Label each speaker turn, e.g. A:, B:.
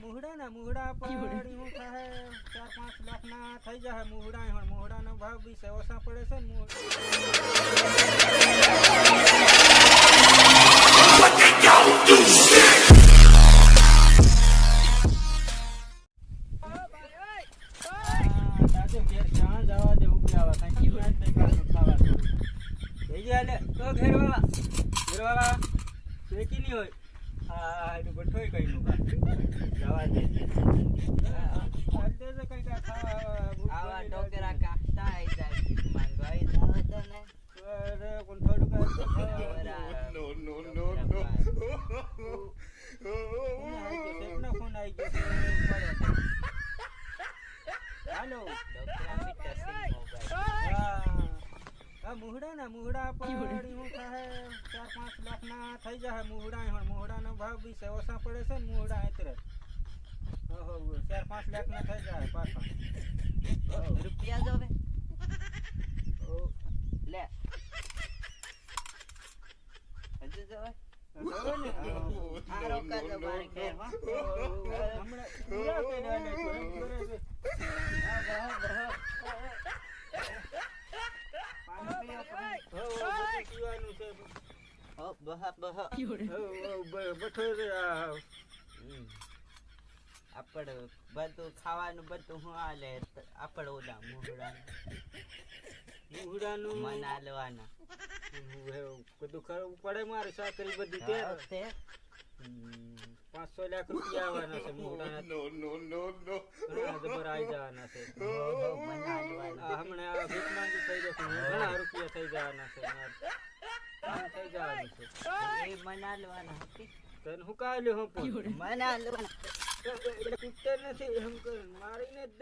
A: મુહડા પર હું થાય 4-5 લાખ ના થઈ જાય મુહડા નો ભાવ બી ઓછા પડે છે ને મુહડા પર હું થાય 4-5 લાખ ના થઈ જાય મુહડા નો ભાવ બી ઓછા પડે છે ને મુહડા એટલે 4-5 લાખ ના થઈ જાય પાછા
B: રૂપિયા જોવે લે હજુ જોવે આરો કા જબારી કે હમણે પૂરા આપડ બધું ખાવાનું બધું હું આલે આપડ ઓલા મુહડાનું મના લેવાના
A: બધું ખરું પડે મારે સાકરી બધી તે 500 લાખ રૂપિયા આવવાના છે મુહડાના જબર આવી જવાના છે હમણાં આ ભીખ માંગી થઈ જશે ઘણા રૂપિયા થઈ જવાના છે થઈ જવાનું છે
B: એ મના લેવાના હતી
A: તને હું કાય લે હું
B: મના લેવાના
A: નથી એમ કર મારીને જ